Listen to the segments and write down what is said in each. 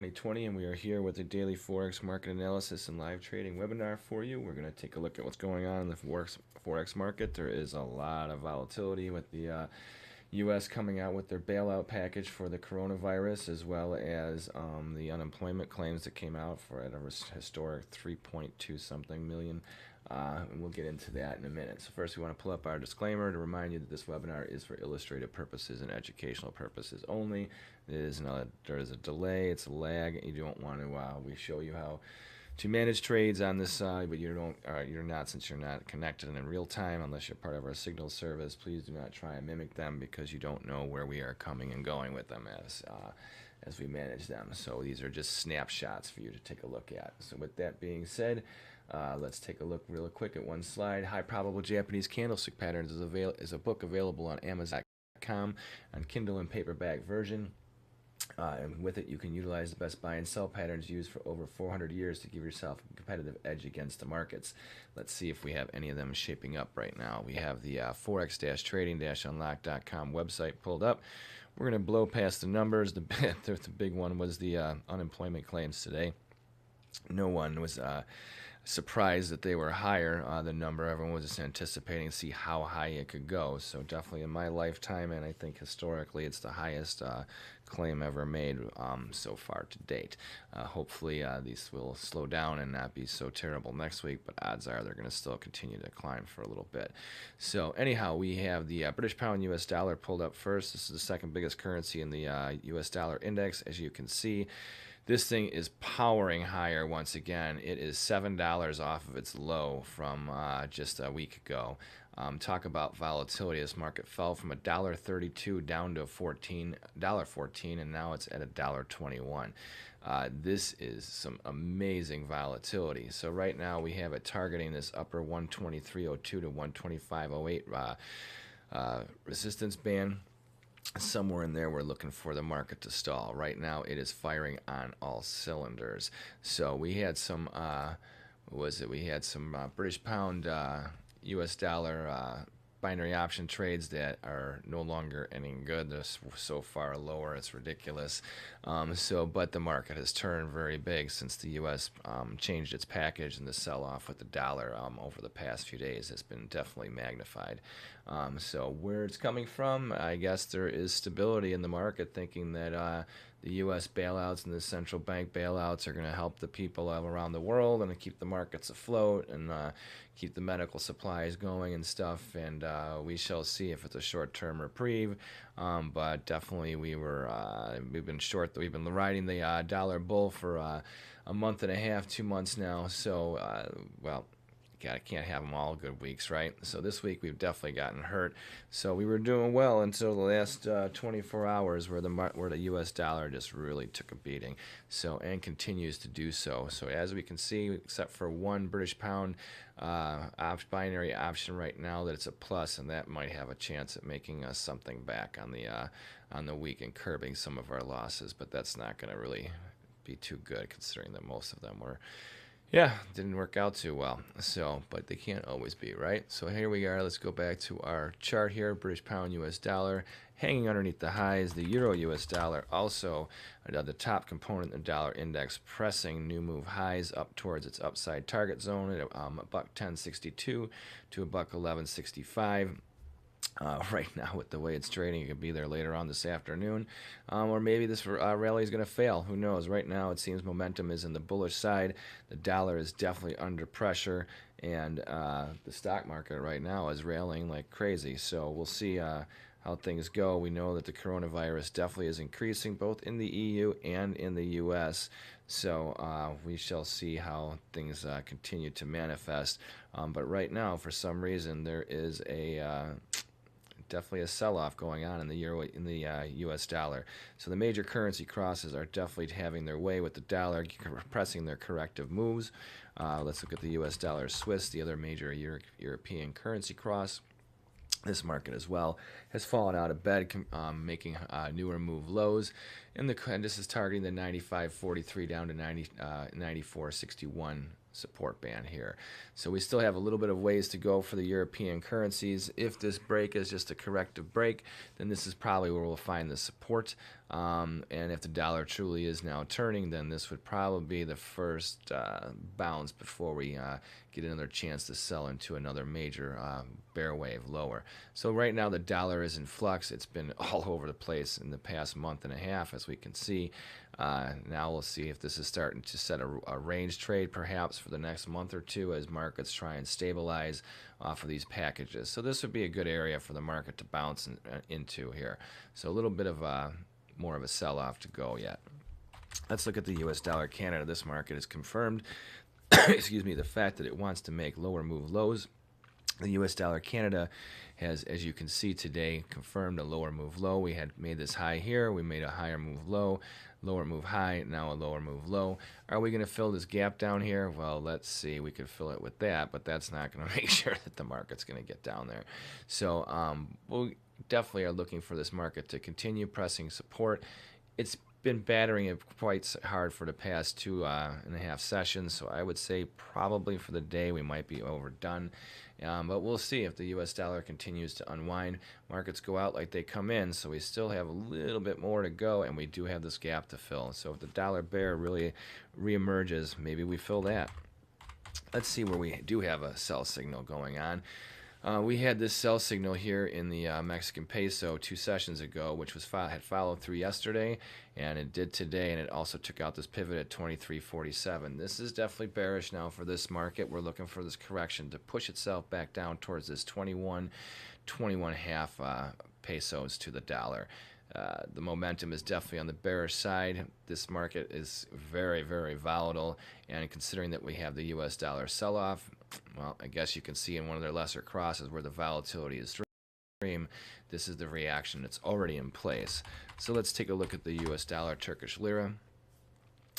2020, and we are here with a daily Forex market analysis and live trading webinar for you. We're going to take a look at what's going on in the Forex market. There is a lot of volatility with the U.S. coming out with their bailout package for the coronavirus, as well as the unemployment claims that came out for at a historic 3.2 something million. And we'll get into that in a minute. So first we want to pull up our disclaimer to remind you that this webinar is for illustrative purposes and educational purposes only. There is a delay, it's a lag. You don't want to, we show you how to manage trades on this side, but you're not, since you're not connected and in real time, unless you're part of our signal service. Please do not try and mimic them because you don't know where we are coming and going with them as we manage them. So these are just snapshots for you to take a look at. So with that being said, let's take a look real quick at one slide. High Probable Japanese Candlestick Patterns is a book available on Amazon.com on Kindle and paperback version. And with it, you can utilize the best buy and sell patterns used for over 400 years to give yourself a competitive edge against the markets. Let's see if we have any of them shaping up right now. We have the Forex Trading Unlocked.com website pulled up. We're going to blow past the numbers. The big one was the unemployment claims today. No one was surprised that they were higher. The number, everyone was just anticipating to see how high it could go. So definitely in my lifetime, and I think historically, it's the highest claim ever made so far to date. Hopefully these will slow down and not be so terrible next week, but odds are they're going to still continue to climb for a little bit. So anyhow, we have the British pound US dollar pulled up first. This is the second biggest currency in the US dollar index. As you can see, this thing is powering higher once again. It is $7 off of its low from just a week ago. Talk about volatility. This market fell from $1.32 down to $14, and now it's at $1.21. This is some amazing volatility. So right now we have it targeting this upper 123.02 to 125.08 resistance band. Somewhere in there we're looking for the market to stall. Right now it is firing on all cylinders. So we had some British pound US dollar binary option trades that are no longer any good. They're so far lower, it's ridiculous. But the market has turned very big since the U.S. Changed its package, and the sell-off with the dollar over the past few days has been definitely magnified. So where it's coming from, I guess there is stability in the market, thinking that the U.S. bailouts and the central bank bailouts are going to help the people around the world and keep the markets afloat and keep the medical supplies going and stuff. And we shall see if it's a short-term reprieve. But definitely we've been riding the dollar bull for a month and a half, 2 months now. So, I can't have them all good weeks, right? So this week we've definitely gotten hurt. So we were doing well until the last 24 hours, where the U.S. dollar just really took a beating. So, and continues to do so. So as we can see, except for one British pound binary option right now, that it's a plus, and that might have a chance at making us something back on the week and curbing some of our losses. But that's not going to really be too good, considering that most of them were. Yeah, didn't work out too well. So, but they can't always be, right? So here we are. Let's go back to our chart here. British pound US dollar hanging underneath the highs. The euro US dollar also the top component of the dollar index, pressing new move highs up towards its upside target zone at $1.1062 to $1.1165. Right now, with the way it's trading, it could be there later on this afternoon, or maybe this rally is going to fail. Who knows? Right now, it seems momentum is in the bullish side. The dollar is definitely under pressure, and the stock market right now is railing like crazy. So we'll see how things go. We know that the coronavirus definitely is increasing, both in the EU and in the U.S. So we shall see how things continue to manifest. But right now, for some reason, there is definitely a sell-off going on in the U.S. dollar. So the major currency crosses are definitely having their way with the dollar, pressing their corrective moves. Let's look at the U.S. dollar Swiss, the other major European currency cross. This market as well has fallen out of bed, making newer move lows. And this is targeting the 95.43 down to 94.61 support band here. So we still have a little bit of ways to go for the European currencies. If this break is just a corrective break, then this is probably where we'll find the support. And if the dollar truly is now turning, then this would probably be the first bounce before we get another chance to sell into another major bear wave lower. So right now the dollar is in flux. It's been all over the place in the past month and a half, as we can see. Now we'll see if this is starting to set a range trade perhaps for the next month or two as markets try and stabilize off of these packages. So this would be a good area for the market to bounce into here. So a little bit of more of a sell-off to go yet. Let's look at the U.S. dollar Canada. This market has confirmed excuse me, the fact that it wants to make lower move lows. The U.S. dollar Canada has, as you can see today, confirmed a lower move low. We had made this high here. We made a higher move low, lower move high, now a lower move low. Are we going to fill this gap down here? Well, let's see. We could fill it with that, but that's not going to make sure that the market's going to get down there. So we definitely are looking for this market to continue pressing support. It's been battering it quite hard for the past 2.5 sessions, so I would say probably for the day we might be overdone. But we'll see if the U.S. dollar continues to unwind. Markets go out like they come in, so we still have a little bit more to go, and we do have this gap to fill. So if the dollar bear really reemerges, maybe we fill that. Let's see where we do have a sell signal going on. We had this sell signal here in the Mexican peso 2 sessions ago, which was had followed through yesterday, and it did today, and it also took out this pivot at 23.47. This is definitely bearish now for this market. We're looking for this correction to push itself back down towards this 21.5 pesos to the dollar. The momentum is definitely on the bearish side. This market is very, very volatile, and considering that we have the U.S. dollar sell-off, well, I guess you can see in one of their lesser crosses where the volatility is extreme. This is the reaction that's already in place. So let's take a look at the U.S. dollar Turkish lira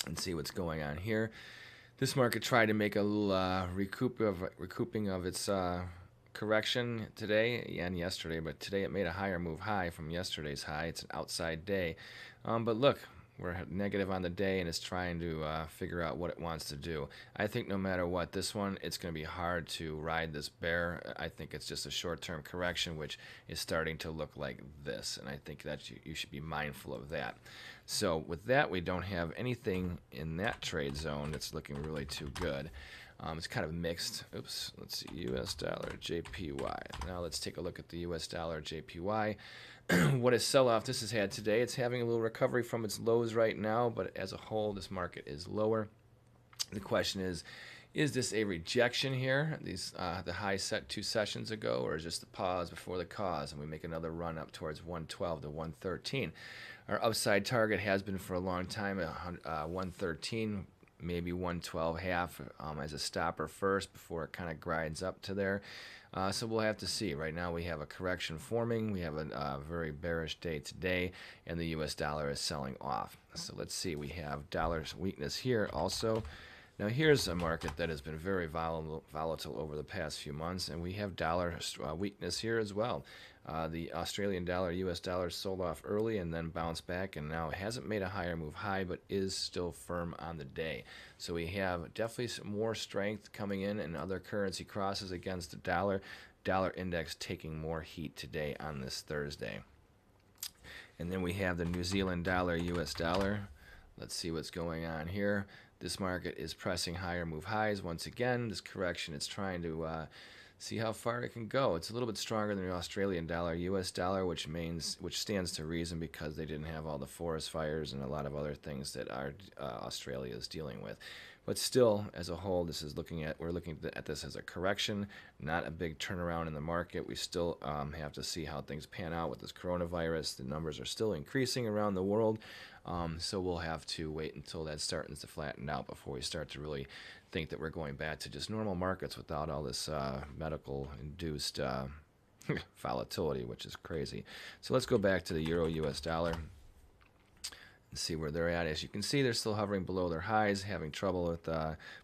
and see what's going on here. This market tried to make a little recouping of its correction today and yesterday, but today it made a higher move high from yesterday's high. It's an outside day, but look, we're negative on the day, and it's trying to figure out what it wants to do. I think no matter what, this one, it's going to be hard to ride this bear. I think it's just a short-term correction, which is starting to look like this, and I think that you should be mindful of that. So with that, we don't have anything in that trade zone that's looking really too good. It's kind of mixed. Oops, let's see, U.S. dollar JPY. Now let's take a look at the U.S. dollar JPY. What a sell-off this has had today. It's having a little recovery from its lows right now, but as a whole, this market is lower. The question is this a rejection here, the high set 2 sessions ago, or is just the pause before the cause, and we make another run up towards 112 to 113? Our upside target has been for a long time at 113, maybe 112.5 as a stopper first before it kind of grinds up to there. So we'll have to see. Right now we have a correction forming. We have a very bearish day today, and the U.S. dollar is selling off. So let's see. We have dollar's weakness here also. Now here's a market that has been very volatile over the past few months, and we have dollar weakness here as well. The Australian dollar, U.S. dollar sold off early and then bounced back, and now it hasn't made a higher move high, but is still firm on the day. So we have definitely some more strength coming in and other currency crosses against the dollar. Dollar index taking more heat today on this Thursday. And then we have the New Zealand dollar, U.S. dollar. Let's see what's going on here. This market is pressing higher move highs once again. This correction, it's trying to see how far it can go. It's a little bit stronger than the Australian dollar, U.S. dollar, which stands to reason because they didn't have all the forest fires and a lot of other things that Australia is dealing with. But still, as a whole, we're looking at this as a correction, not a big turnaround in the market. We still have to see how things pan out with this coronavirus. The numbers are still increasing around the world, so we'll have to wait until that starts to flatten out before we start to really think that we're going back to just normal markets without all this medical-induced volatility, which is crazy. So let's go back to the Euro-US dollar and see where they're at. As you can see, they're still hovering below their highs, having trouble with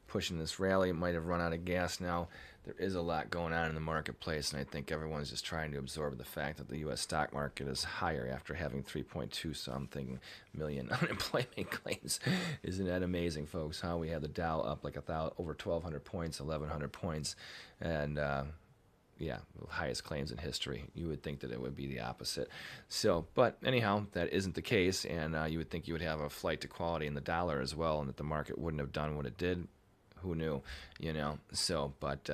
pushing this rally. It might have run out of gas now. There is a lot going on in the marketplace, and I think everyone's just trying to absorb the fact that the U.S. stock market is higher after having 3.2-something million unemployment claims. Isn't that amazing, folks? How we have the Dow up like over 1,200 points, 1,100 points, and yeah, highest claims in history. You would think that it would be the opposite. So, but anyhow, that isn't the case, and you would think you would have a flight to quality in the dollar as well, and that the market wouldn't have done what it did. Who knew, you know? So, but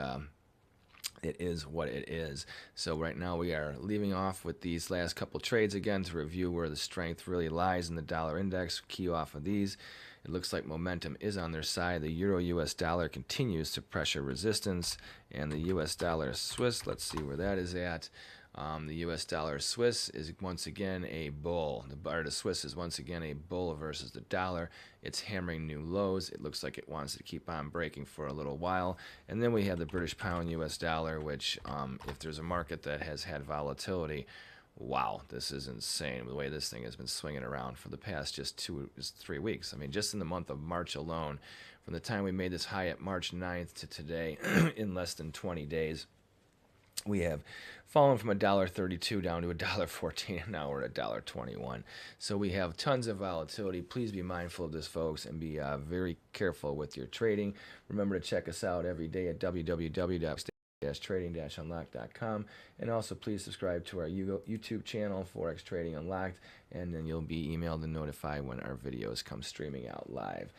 it is what it is. So right now we are leaving off with these last couple trades again to review where the strength really lies in the dollar index. Key off of these. It looks like momentum is on their side. The euro US dollar continues to pressure resistance, and the US dollar Swiss, let's see where that is at. The US dollar Swiss is once again a bull. The Swiss is once again a bull versus the dollar. It's hammering new lows. It looks like it wants to keep on breaking for a little while. And then we have the British pound US dollar, which if there's a market that has had volatility, wow, this is insane. The way this thing has been swinging around for the past just 3 weeks. I mean, just in the month of March alone, from the time we made this high at March 9th to today, in less than 20 days, we have fallen from $1.32 down to $1.14, and now we're at $1.21. So we have tons of volatility. Please be mindful of this, folks, and be very careful with your trading. Remember to check us out every day at www.trading-unlocked.com, and also please subscribe to our YouTube channel, Forex Trading Unlocked, and then you'll be emailed and notified when our videos come streaming out live.